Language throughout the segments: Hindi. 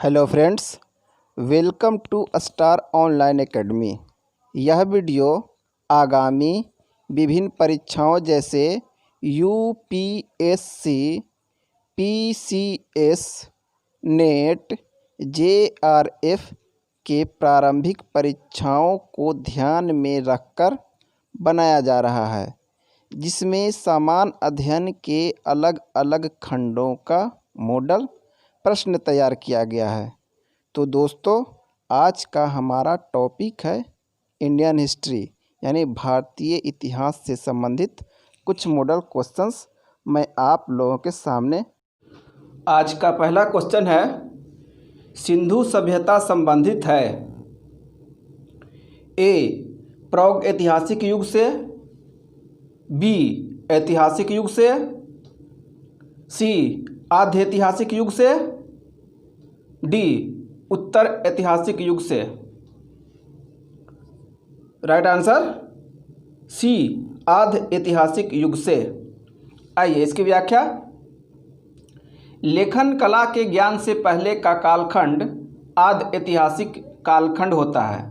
Hello friends, welcome to star online academy. यह वीडियो आगामी विभिन्न परीक्षाओं जैसे यूपीएससी, पीसीएस, नेट, जेआरएफ के प्रारंभिक परीक्षाओं को ध्यान में रखकर बनाया जा रहा है, जिसमें समान अध्ययन के अलग अलग खंडों का मॉडल प्रश्न तैयार किया गया है। तो दोस्तों, आज का हमारा टॉपिक है इंडियन हिस्ट्री, यानी भारतीय इतिहास से संबंधित कुछ मॉडल क्वेश्चंस मैं आप लोगों के सामने। आज का पहला क्वेश्चन है, सिंधु सभ्यता संबंधित है ए प्रागैतिहासिक युग से, बी ऐतिहासिक युग से, सी आद्य ऐतिहासिक युग से, डी उत्तर ऐतिहासिक युग से। राइट आंसर सी आद्य ऐतिहासिक युग से। आइए इसकी व्याख्या। लेखन कला के ज्ञान से पहले का कालखंड आद्य ऐतिहासिक कालखंड होता है।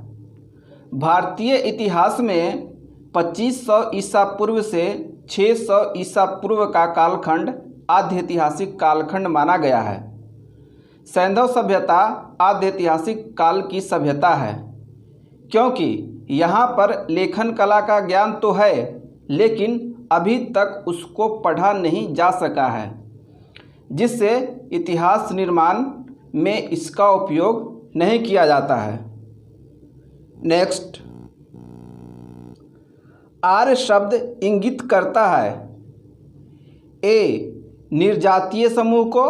भारतीय इतिहास में 2500 ईसा पूर्व से 600 ईसा पूर्व का कालखंड आद्य ऐतिहासिक कालखंड माना गया है। सैंधव सभ्यता आद्य ऐतिहासिक काल की सभ्यता है, क्योंकि यहाँ पर लेखन कला का ज्ञान तो है, लेकिन अभी तक उसको पढ़ा नहीं जा सका है, जिससे इतिहास निर्माण में इसका उपयोग नहीं किया जाता है। नेक्स्ट, आर्य शब्द इंगित करता है ए निर्जातीय समूह को,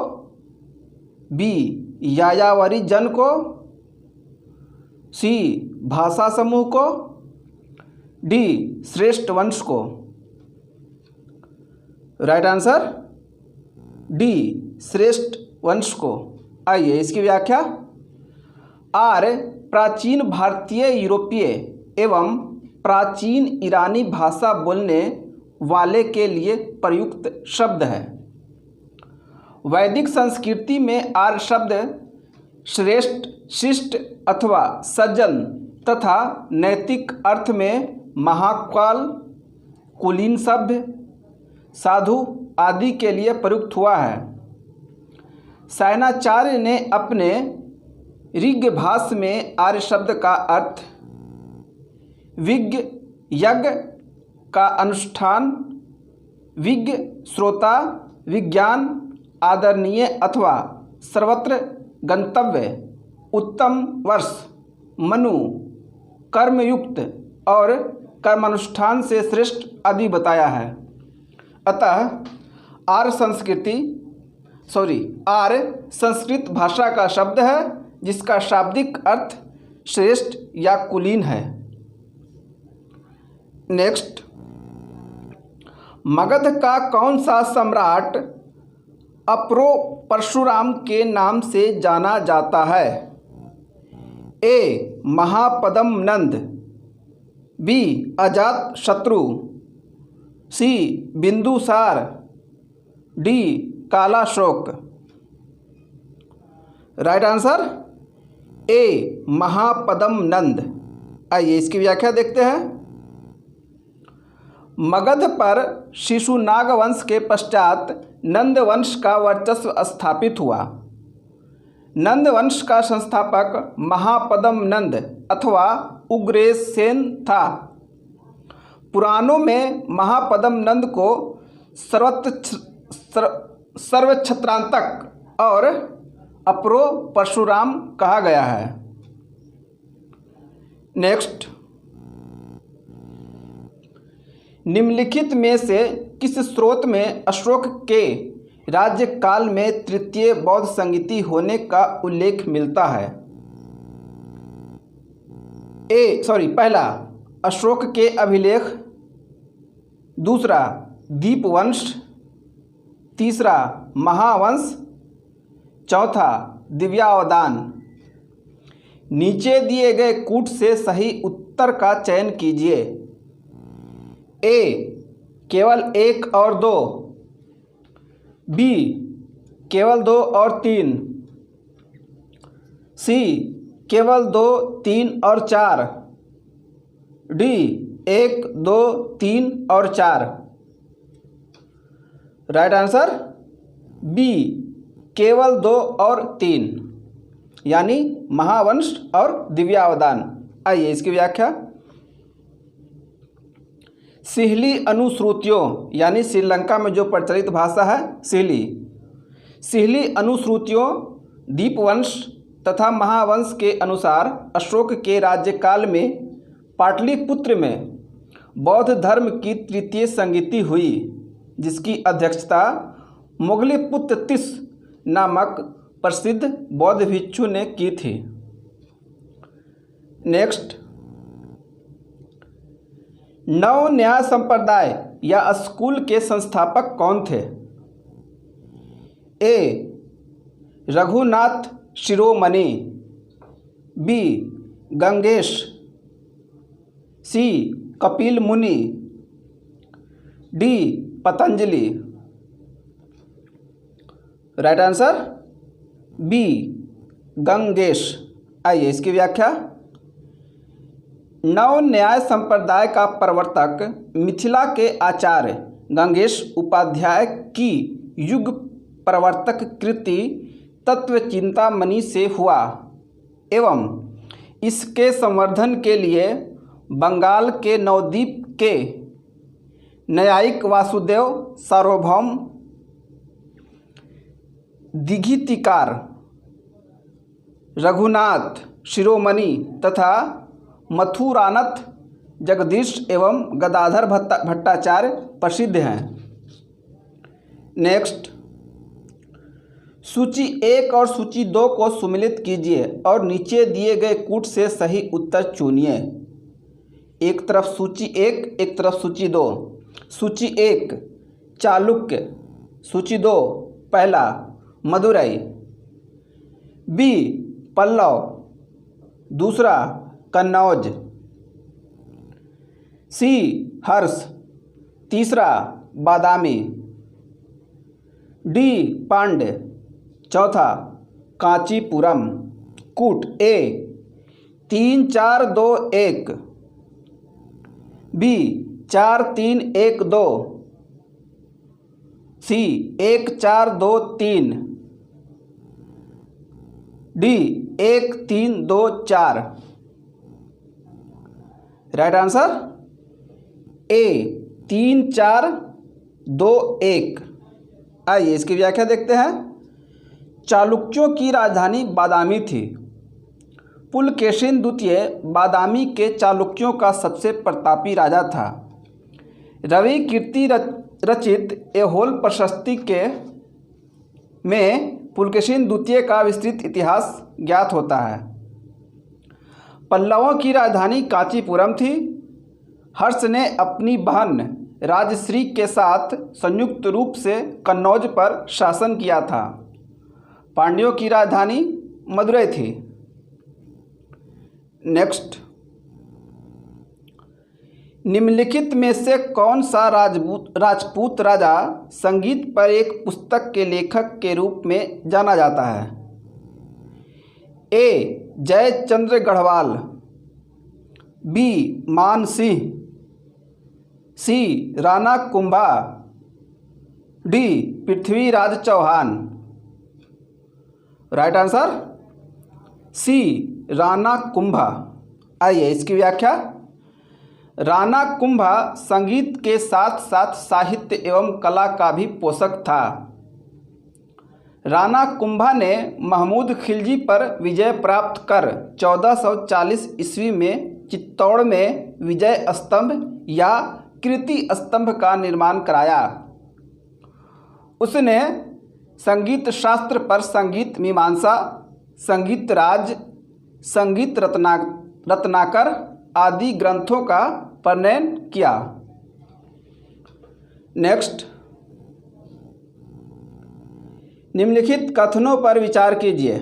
बी यायावरी जन को, सी भाषा समूह को, डी श्रेष्ठ वंश को। राइट आंसर डी श्रेष्ठ वंश को। आइए इसकी व्याख्या। आर्य प्राचीन भारतीय, यूरोपीय एवं प्राचीन ईरानी भाषा बोलने वाले के लिए प्रयुक्त शब्द है। वैदिक संस्कृति में आर्य शब्द श्रेष्ठ, शिष्ट अथवा सज्जन तथा नैतिक अर्थ में महाकाल, कुलीन, सभ्य, साधु आदि के लिए प्रयुक्त हुआ है। सायणाचार्य ने अपने ऋग्भाष्य में आर्य शब्द का अर्थ विज्ञ, यज्ञ का अनुष्ठान, विज्ञ, श्रोता, विज्ञान, आदरणीय अथवा सर्वत्र गंतव्य, उत्तम वर्ष, मनु, कर्मयुक्त और कर्मानुष्ठान से श्रेष्ठ आदि बताया है। अतः आर्य संस्कृत भाषा का शब्द है, जिसका शाब्दिक अर्थ श्रेष्ठ या कुलीन है। नेक्स्ट, मगध का कौन सा सम्राट अप्रो परशुराम के नाम से जाना जाता है? ए महापद्म नंद, B Ajatashatru, C Bindusara, D Kalashoka. Right answer A Mahapadma Nanda. आइए इसकी व्याख्या देखते हैं। मगध पर शिशुनाग वंश के पश्चात नंद वंश का वर्चस्व स्थापित हुआ। नंद वंश का संस्थापक महापद्म नंद अथवा उग्रसेन था। पुराणों में महापद्म नंद को सर्वछत्रांतक और अप्रो परशुराम कहा गया है। नेक्स्ट, निम्नलिखित में से किस स्रोत में अशोक के राज्यकाल में तृतीय बौद्ध संगीति होने का उल्लेख मिलता है? पहला अशोक के अभिलेख, दूसरा दीपवंश, तीसरा महावंश, चौथा दिव्यावदान। नीचे दिए गए कूट से सही उत्तर का चयन कीजिए। ए केवल 1 और 2, बी केवल 2 और 3, सी केवल 2, 3 और 4, डी 1, 2, 3 और 4। राइट आंसर बी केवल 2 और 3, यानी महावंश और दिव्यावदान। आइए इसकी व्याख्या। सिहली अनुश्रुतियों यानी श्रीलंका में जो प्रचलित भाषा है सिहली अनुश्रुतियों दीपवंश तथा महावंश के अनुसार अशोक के राज्यकाल में पाटलिपुत्र में बौद्ध धर्म की तृतीय संगीति हुई, जिसकी अध्यक्षता मोगलीपुत्र तिस नामक प्रसिद्ध बौद्ध भिक्षु ने की थी। नेक्स्ट, नव न्याय संप्रदाय या स्कूल के संस्थापक कौन थे? A Raghunath Shiromani, B Gangesh, C Kapil Muni, D Patanjali. Right answer B Gangesh. आइए इसकी व्याख्या। नव न्याय संप्रदाय का प्रवर्तक मिथिला के आचार्य गंगेश उपाध्याय की युग प्रवर्तक कृति तत्व चिंतामणि से हुआ एवं इसके संवर्धन के लिए बंगाल के नवद्वीप के न्यायिक वासुदेव सार्वभौम दीघितिकार, रघुनाथ शिरोमणि तथा मथुरानाथ जगदीश एवं गदाधर भट्टाचार्य प्रसिद्ध हैं। नेक्स्ट, सूची 1 और सूची 2 को सुमेलित कीजिए और नीचे दिए गए कूट से सही उत्तर चुनिए। एक तरफ सूची 1, एक तरफ सूची 2। सूची 1 चालुक्य, सूची 2 पहला मदुरई, बी पल्लव, दूसरा कन्नौज, सी हर्ष, तीसरा बादामी, डी पांड्य, चौथा कांचीपुरम। कूट A 3, 4, 2, 1, B 4, 3, 1, 2, C 1, 4, 2, 3, D 1, 3, 2, 4। Right answer A 3, 4, 2, 1। आइए इसकी व्याख्या देखते हैं। चालुक्यों की राजधानी बादामी थी। पुलकेशिन द्वितीय बादामी के चालुक्यों का सबसे प्रतापी राजा था। रवि कीर्ति रचित एहोल प्रशस्ति के में पुलकेशिन द्वितीय का विस्तृत इतिहास ज्ञात होता है। पल्लवों की राजधानी कांचीपुरम थी। हर्ष ने अपनी बहन राजश्री के साथ संयुक्त रूप से कन्नौज पर शासन किया था। पांड्यों की राजधानी मदुरई थी। नेक्स्ट, निम्नलिखित में से कौन सा राजपूत राजा संगीत पर एक पुस्तक के लेखक के रूप में जाना जाता है? ए Jayachandra Gahadwal, B Man Singh, C Rana Kumbha, D Prithviraj Chauhan. Right answer C Rana Kumbha. आइए इसकी व्याख्या। राणा कुंभा संगीत के साथ साथ साहित्य एवं कला का भी पोषक था। राणा कुंभा ने महमूद खिलजी पर विजय प्राप्त कर 1440 ईस्वी में चित्तौड़ में विजय स्तंभ या कीर्ति स्तंभ का निर्माण कराया। उसने संगीत शास्त्र पर संगीत मीमांसा, संगीत राज, संगीत रत्नाकर आदि ग्रंथों का प्रणयन किया। नेक्स्ट, निम्नलिखित कथनों पर विचार कीजिए।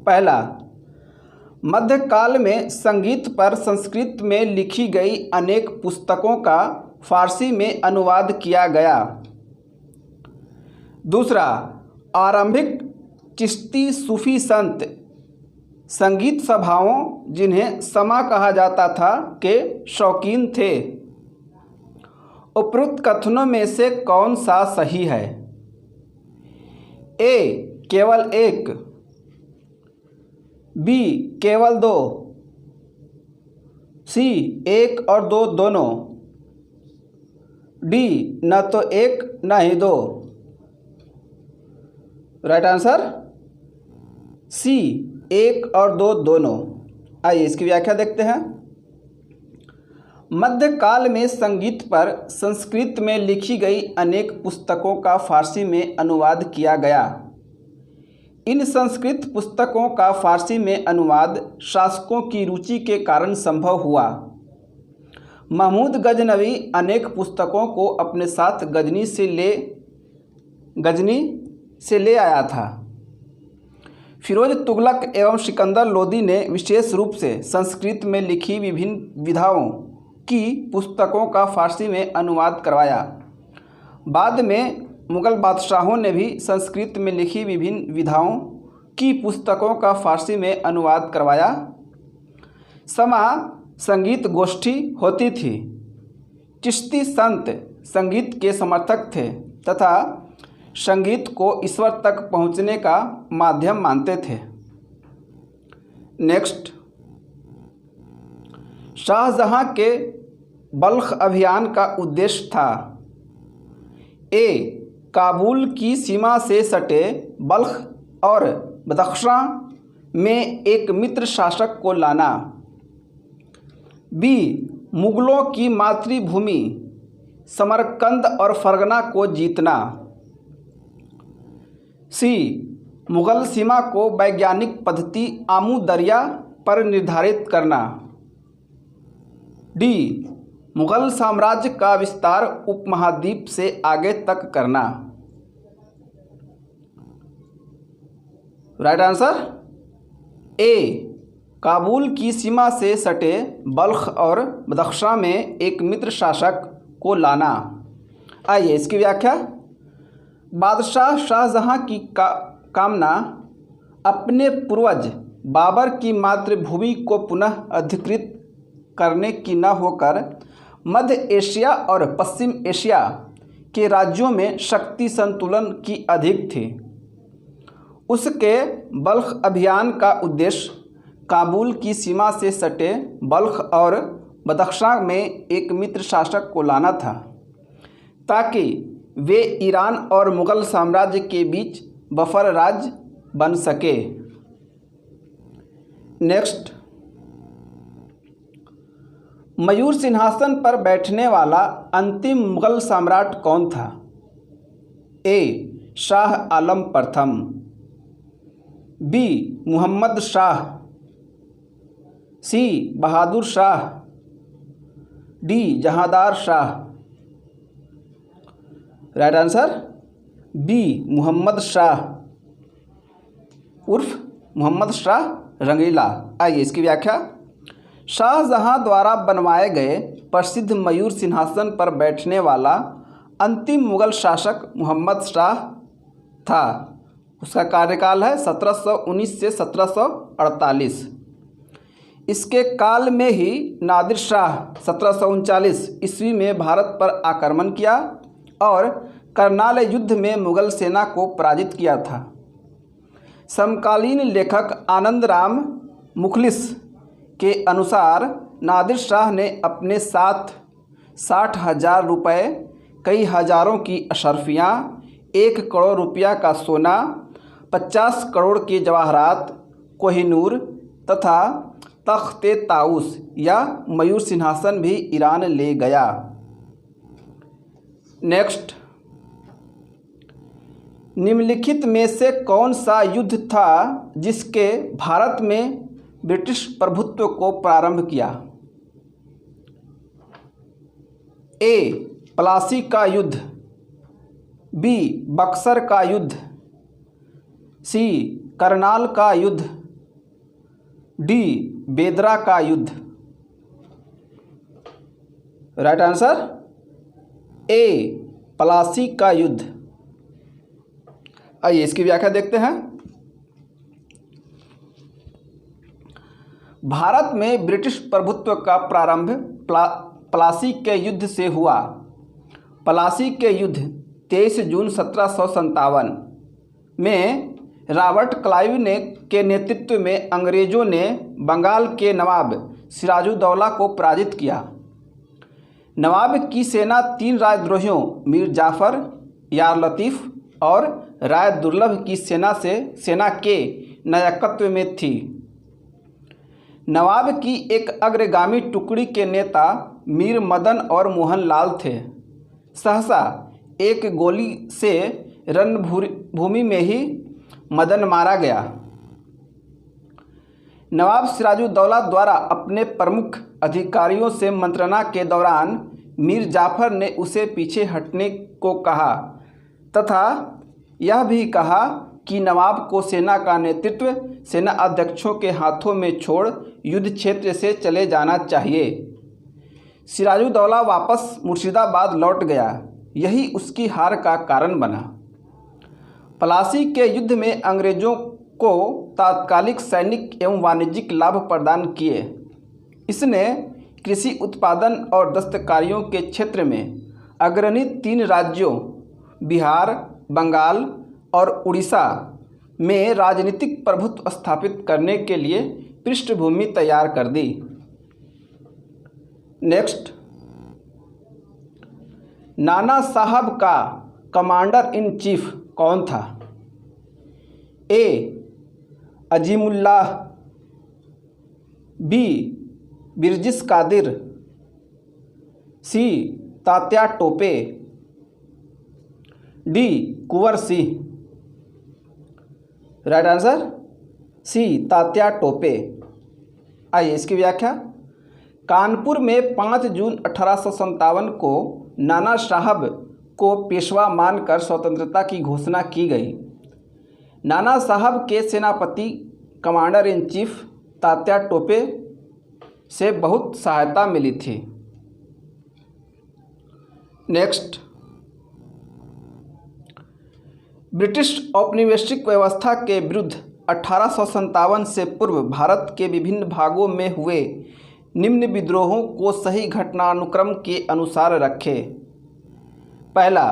पहला, मध्यकाल में संगीत पर संस्कृत में लिखी गई अनेक पुस्तकों का फारसी में अनुवाद किया गया। दूसरा, आरंभिक चिश्ती सूफी संत संगीत सभाओं जिन्हें समा कहा जाता था के शौकीन थे। उपरोक्त कथनों में से कौन सा सही है? ए केवल एक, बी केवल दो, सी एक और दो दोनों, डी न तो एक न ही दो। राइट आंसर सी एक और दो दोनों। आइए इसकी व्याख्या देखते हैं। मध्यकाल में संगीत पर संस्कृत में लिखी गई अनेक पुस्तकों का फारसी में अनुवाद किया गया। इन संस्कृत पुस्तकों का फारसी में अनुवाद शासकों की रुचि के कारण संभव हुआ। महमूद गजनवी अनेक पुस्तकों को अपने साथ गजनी से ले आया था। फिरोज तुगलक एवं सिकंदर लोदी ने विशेष रूप से संस्कृत में लिखी विभिन्न विधाओं की पुस्तकों का फारसी में अनुवाद करवाया। बाद में मुग़ल बादशाहों ने भी संस्कृत में लिखी विभिन्न विधाओं की पुस्तकों का फारसी में अनुवाद करवाया। समा संगीत गोष्ठी होती थी। चिश्ती संत संगीत के समर्थक थे तथा संगीत को ईश्वर तक पहुँचने का माध्यम मानते थे। नेक्स्ट, शाहजहां के बल्ख अभियान का उद्देश्य था। ए काबुल की सीमा से सटे बल्ख और बदख्शां में एक मित्र शासक को लाना। बी मुग़लों की मातृभूमि समरकंद और फरगना को जीतना। सी मुग़ल सीमा को वैज्ञानिक पद्धति आमू दरिया पर निर्धारित करना। डी मुग़ल साम्राज्य का विस्तार उपमहाद्वीप से आगे तक करना। राइट आंसर ए काबुल की सीमा से सटे बल्ख और बदख्शां में एक मित्र शासक को लाना। आइए इसकी व्याख्या। बादशाह शाहजहां की कामना अपने पूर्वज बाबर की मातृभूमि को पुनः अधिकृत करने की न होकर मध्य एशिया और पश्चिम एशिया के राज्यों में शक्ति संतुलन की अधिक थी। उसके बल्ख अभियान का उद्देश्य काबुल की सीमा से सटे बल्ख और बदख्शां में एक मित्र शासक को लाना था ताकि वे ईरान और मुग़ल साम्राज्य के बीच बफर राज्य बन सके। नेक्स्ट, मयूर सिंहासन पर बैठने वाला अंतिम मुग़ल सम्राट कौन था? ए शाह आलम प्रथम, B Muhammad Shah, C Bahadur Shah, D Jahandar Shah. Right answer B Muhammad Shah उर्फ मोहम्मद शाह रंगीला। आइए इसकी व्याख्या। शाहजहां द्वारा बनवाए गए प्रसिद्ध मयूर सिंहासन पर बैठने वाला अंतिम मुग़ल शासक मोहम्मद शाह था। उसका कार्यकाल है 1719 से 1748। इसके काल में ही नादिर शाह 1739 ईस्वी में भारत पर आक्रमण किया और करनाल युद्ध में मुग़ल सेना को पराजित किया था। समकालीन लेखक आनंद राम मुखलिस के अनुसार नादिर शाह ने अपने साथ 60,000 रुपये, कई हज़ारों की अशरफियाँ, 1 करोड़ रुपया का सोना, 50 करोड़ के जवाहरात, कोहिनूर तथा तख्ते ताउस या मयूर सिंहासन भी ईरान ले गया। नेक्स्ट, निम्नलिखित में से कौन सा युद्ध था जिसके भारत में ब्रिटिश प्रभुत्व को प्रारंभ किया? ए प्लासी का युद्ध, बी बक्सर का युद्ध, सी करनाल का युद्ध, डी बेदरा का युद्ध। राइट आंसर ए प्लासी का युद्ध। आइए इसकी व्याख्या देखते हैं। भारत में ब्रिटिश प्रभुत्व का प्रारंभ प्लासी के युद्ध से हुआ। प्लासी के युद्ध 23 जून 1757 में रॉबर्ट क्लाइव के नेतृत्व में अंग्रेज़ों ने बंगाल के नवाब सिराजुद्दौला को पराजित किया। नवाब की सेना 3 राजद्रोहियों मीर जाफ़र, यार लतीफ़ और राय दुर्लभ की सेना के नायकत्व में थी। नवाब की एक अग्रगामी टुकड़ी के नेता मीर मदन और मोहन लाल थे। सहसा एक गोली से रणभूमि में ही मदन मारा गया। नवाब सिराजुद्दौला द्वारा अपने प्रमुख अधिकारियों से मंत्रणा के दौरान मीर जाफ़र ने उसे पीछे हटने को कहा तथा यह भी कहा कि नवाब को सेना का नेतृत्व सेना अध्यक्षों के हाथों में छोड़ युद्ध क्षेत्र से चले जाना चाहिए। सिराजुद्दौला वापस मुर्शिदाबाद लौट गया। यही उसकी हार का कारण बना। प्लासी के युद्ध में अंग्रेज़ों को तात्कालिक सैनिक एवं वाणिज्यिक लाभ प्रदान किए। इसने कृषि उत्पादन और दस्तकारियों के क्षेत्र में अग्रणी 3 राज्यों बिहार, बंगाल और उड़ीसा में राजनीतिक प्रभुत्व स्थापित करने के लिए पृष्ठभूमि तैयार कर दी। नेक्स्ट, नाना साहब का कमांडर इन चीफ कौन था? A. Azimullah, B. Birjis Qadir, C. Tatya Tope, D. Kunwar Singh. Right answer C. Tatya Tope. आइए इसकी व्याख्या। कानपुर में 5 जून 1857 को नाना साहब को पेशवा मानकर स्वतंत्रता की घोषणा की गई। नाना साहब के सेनापति commander in chief Tatya Tope से बहुत सहायता मिली थी। नेक्स्ट, ब्रिटिश औपनिवेशिक व्यवस्था के विरुद्ध 1857 से पूर्व भारत के विभिन्न भागों में हुए निम्न विद्रोहों को सही घटनानुक्रम के अनुसार रखें। पहला,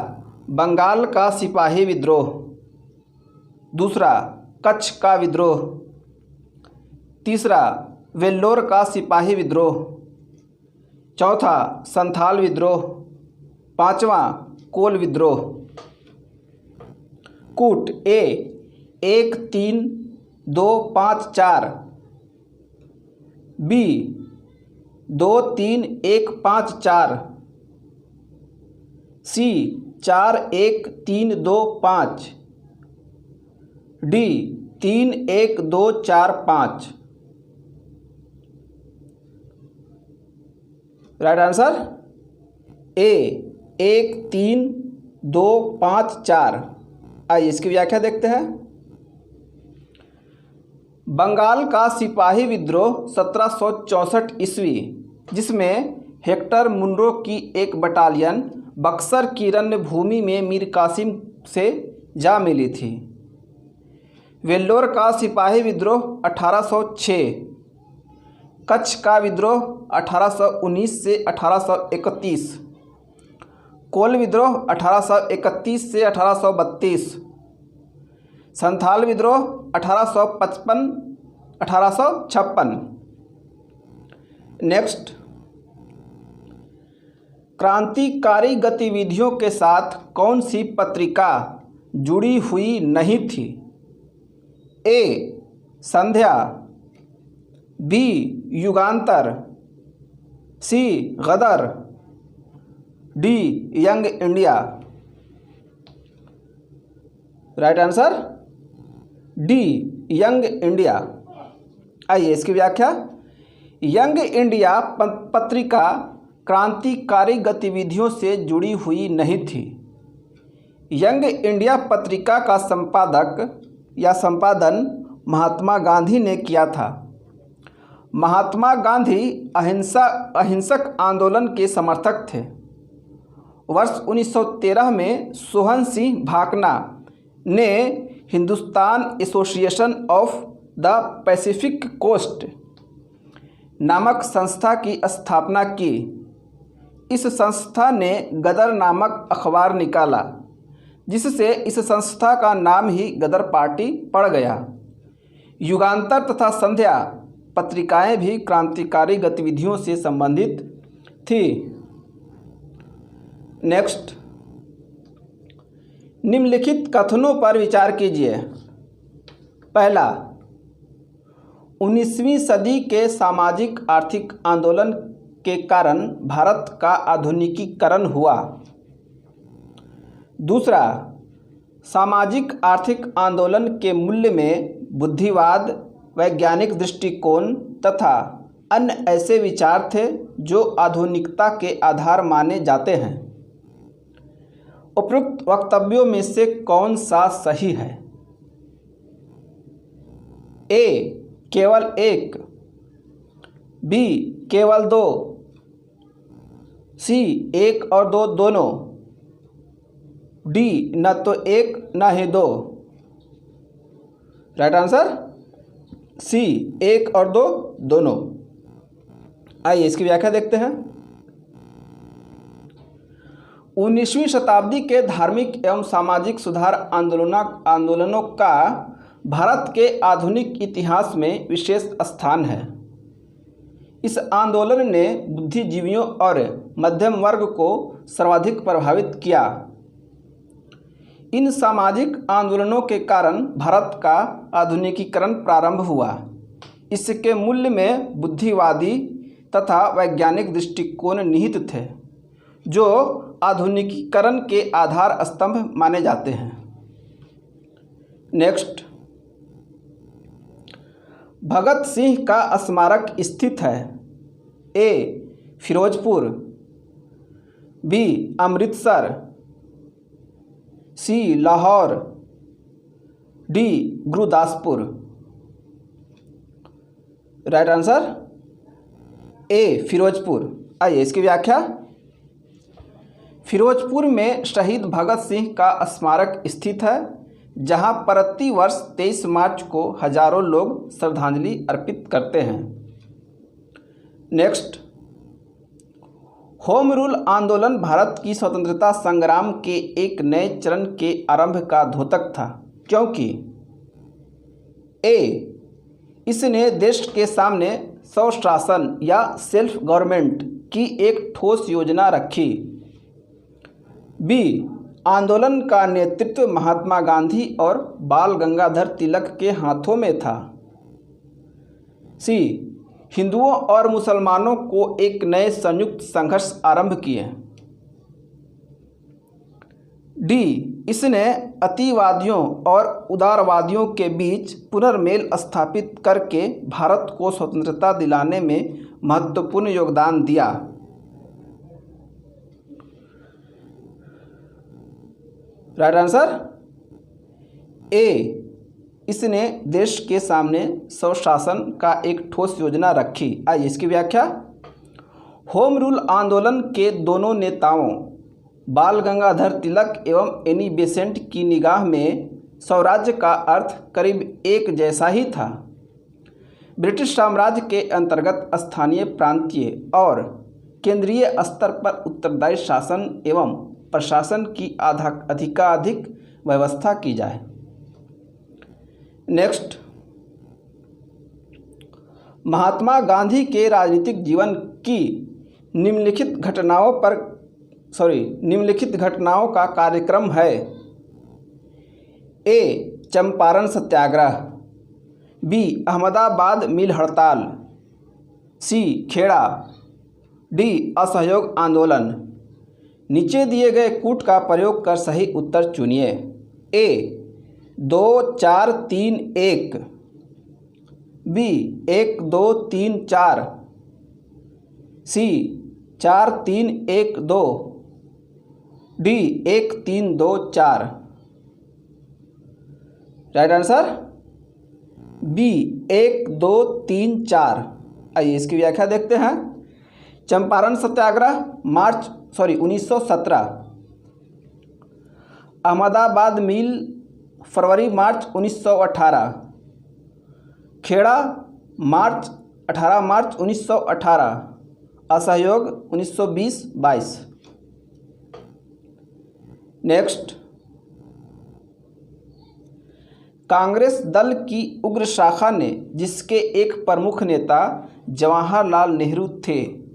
बंगाल का सिपाही विद्रोह। दूसरा, कच्छ का विद्रोह। तीसरा, वेल्लोर का सिपाही विद्रोह। चौथा, संथाल विद्रोह। पांचवा, कोल विद्रोह। कूट A 1, 3, 2, 5, 4, B 2, 3, 1, 5, 4, C 4, 1, 3, 2, 5, D 3, 1, 2, 4, 5। Right answer A 1, 3, 2, 5, 4। आइए इसकी व्याख्या देखते हैं। बंगाल का सिपाही विद्रोह 1764 ईस्वी, जिसमें हेक्टर मुनरो की एक बटालियन बक्सर की रणभूमि में मीर कासिम से जा मिली थी। वेल्लोर का सिपाही विद्रोह 1806, कच्छ का विद्रोह 1819 से 1831, कोल विद्रोह 1831 से 1832, संथाल विद्रोह 1856। नेक्स्ट, क्रांतिकारी गतिविधियों के साथ कौन सी पत्रिका जुड़ी हुई नहीं थी? A. Sandhya, B. Yugantar, C. Ghadar, D. Young India. Right answer D. Young India. आइए इसकी व्याख्या। यंग इंडिया पत्रिका क्रांतिकारी गतिविधियों से जुड़ी हुई नहीं थी। यंग इंडिया पत्रिका का संपादन महात्मा गांधी ने किया था। महात्मा गांधी अहिंसक आंदोलन के समर्थक थे। वर्ष 1913 में सोहन सिंह भाकना ने Hindustan association of the pacific coast नामक संस्था की स्थापना की। इस संस्था ने गदर नामक अखबार निकाला, जिससे इस संस्था का नाम ही गदर पार्टी पड़ गया। युगांतर तथा संध्या पत्रिकाएं भी क्रांतिकारी गतिविधियों से संबंधित थी। नेक्स्ट, निम्नलिखित कथनों पर विचार कीजिए। पहला, 19वीं सदी के सामाजिक आर्थिक आंदोलन के कारण भारत का आधुनिकीकरण हुआ। दूसरा, सामाजिक आर्थिक आंदोलन के मूल्य में बुद्धिवाद, वैज्ञानिक दृष्टिकोण तथा अन्य ऐसे विचार थे जो आधुनिकता के आधार माने जाते हैं। उपरोक्त वक्तव्यों में से कौन सा सही है? ए केवल एक, बी केवल दो, सी एक और दो दोनों, डी न तो एक न ही दो। राइट आंसर सी, एक और दो दोनों। आइए इसकी व्याख्या देखते हैं। 19वीं शताब्दी के धार्मिक एवं सामाजिक सुधार आंदोलनों का भारत के आधुनिक इतिहास में विशेष स्थान है। इस आंदोलन ने बुद्धिजीवियों और मध्यम वर्ग को सर्वाधिक प्रभावित किया। इन सामाजिक आंदोलनों के कारण भारत का आधुनिकीकरण प्रारंभ हुआ। इसके मूल्य में बुद्धिवादी तथा वैज्ञानिक दृष्टिकोण निहित थे, जो आधुनिकीकरण के आधार स्तंभ माने जाते हैं। नेक्स्ट, भगत सिंह का स्मारक स्थित है। A Ferozepur, B Amritsar, C Lahore, D Gurdaspur. Right answer A Ferozepur. आइए इसकी व्याख्या। फिरोजपुर में शहीद भगत सिंह का स्मारक स्थित है, जहां प्रति वर्ष 23 मार्च को हजारों लोग श्रद्धांजलि अर्पित करते हैं। नेक्स्ट, होम रूल आंदोलन भारत की स्वतंत्रता संग्राम के एक नए चरण के आरंभ का द्योतक था, क्योंकि ए इसने देश के सामने स्वशासन या सेल्फ गवर्नमेंट की एक ठोस योजना रखी। बी आंदोलन का नेतृत्व महात्मा गांधी और बाल गंगाधर तिलक के हाथों में था। सी हिंदुओं और मुसलमानों को एक नए संयुक्त संघर्ष आरंभ किए। डी इसने अतिवादियों और उदारवादियों के बीच पुनर्मेल स्थापित करके भारत को स्वतंत्रता दिलाने में महत्वपूर्ण योगदान दिया। राइट आंसर ए इसने देश के सामने स्वशासन का एक ठोस योजना रखी। आइए इसकी व्याख्या। होम रूल आंदोलन के दोनों नेताओं बाल गंगाधर तिलक एवं एनी बेसेंट की निगाह में स्वराज्य का अर्थ करीब एक जैसा ही था। ब्रिटिश साम्राज्य के अंतर्गत स्थानीय, प्रांतीय और केंद्रीय स्तर पर उत्तरदायी शासन एवं प्रशासन की अधिकाधिक व्यवस्था की जाए। नेक्स्ट, महात्मा गांधी के राजनीतिक जीवन की निम्नलिखित घटनाओं का कार्यक्रम है। ए चंपारण सत्याग्रह, बी अहमदाबाद मिल हड़ताल, सी खेड़ा, डी असहयोग आंदोलन। नीचे दिए गए कूट का प्रयोग कर सही उत्तर चुनिए। A 2 4 3 1, B 1 2 3 4, C 4 3 1 2, D 1 3 2 4। Right answer B 1 2 3 4। आइए इसकी व्याख्या देखते हैं। चंपारण सत्याग्रह 1917, अहमदाबाद मिल फरवरी मार्च 1918, खेड़ा मार्च 18 मार्च 1918, असहयोग 1920-22। नेक्स्ट, कांग्रेस दल की उग्र शाखा ने, जिसके एक प्रमुख नेता जवाहरलाल नेहरू थे,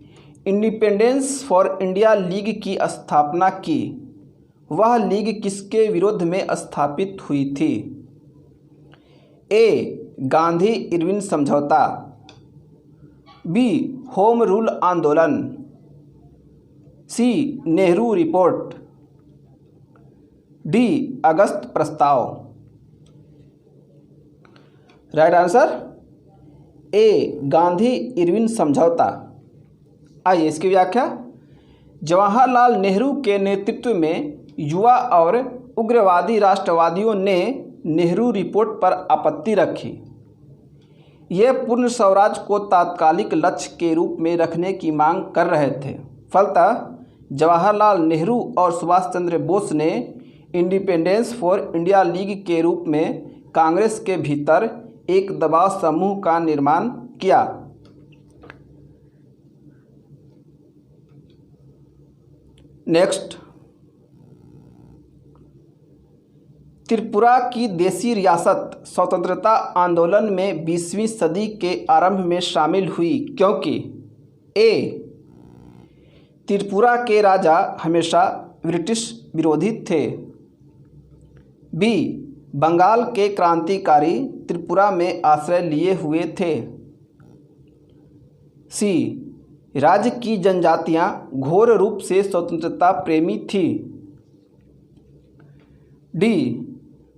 इंडिपेंडेंस फॉर इंडिया लीग की स्थापना की। वह लीग किसके विरोध में स्थापित हुई थी? ए. गांधी इरविन समझौता, बी. होम रूल आंदोलन, सी. Nehru report, D. अगस्त प्रस्ताव। Right answer A. Gandhi Irwin समझौता। आइए इसकी व्याख्या। जवाहरलाल नेहरू के नेतृत्व में युवा और उग्रवादी राष्ट्रवादियों ने नेहरू रिपोर्ट पर आपत्ति रखी। ये पूर्ण स्वराज को तात्कालिक लक्ष्य के रूप में रखने की मांग कर रहे थे। फलतः जवाहरलाल नेहरू और सुभाष चंद्र बोस ने इंडिपेंडेंस फॉर इंडिया लीग के रूप में कांग्रेस के भीतर एक दबाव समूह का निर्माण किया। नेक्स्ट, त्रिपुरा की देशी रियासत स्वतंत्रता आंदोलन में 20वीं सदी के आरंभ में शामिल हुई क्योंकि ए. त्रिपुरा के राजा हमेशा ब्रिटिश विरोधी थे, बी. बंगाल के क्रांतिकारी त्रिपुरा में आश्रय लिए हुए थे, सी. राज्य की जनजातियां घोर रूप से स्वतंत्रता प्रेमी थी, डी.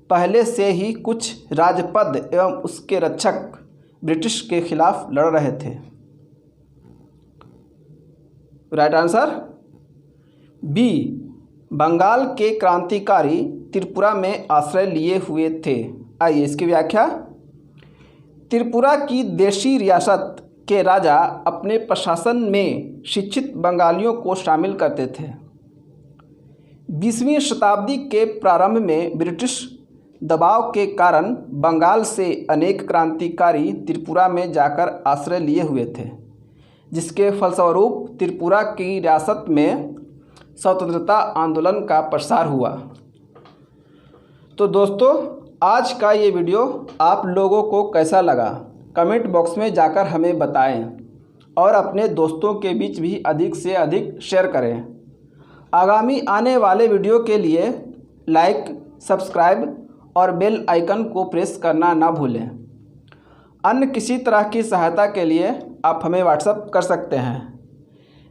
पहले से ही कुछ राजपद एवं उसके रक्षक ब्रिटिश के खिलाफ लड़ रहे थे। Right answer B. बंगाल के क्रांतिकारी त्रिपुरा में आश्रय लिए हुए थे। आइए इसकी व्याख्या। त्रिपुरा की देशी रियासत के राजा अपने प्रशासन में शिक्षित बंगालियों को शामिल करते थे। 20वीं शताब्दी के प्रारंभ में ब्रिटिश दबाव के कारण बंगाल से अनेक क्रांतिकारी त्रिपुरा में जाकर आश्रय लिए हुए थे, जिसके फलस्वरूप त्रिपुरा की रियासत में स्वतंत्रता आंदोलन का प्रसार हुआ। तो दोस्तों, आज का ये वीडियो आप लोगों को कैसा लगा कमेंट बॉक्स में जाकर हमें बताएं और अपने दोस्तों के बीच भी अधिक से अधिक शेयर करें। आगामी आने वाले वीडियो के लिए लाइक, सब्सक्राइब और बेल आइकन को प्रेस करना ना भूलें। अन्य किसी तरह की सहायता के लिए आप हमें व्हाट्सएप कर सकते हैं।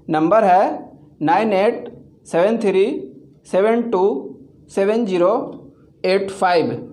नंबर है 9873727085।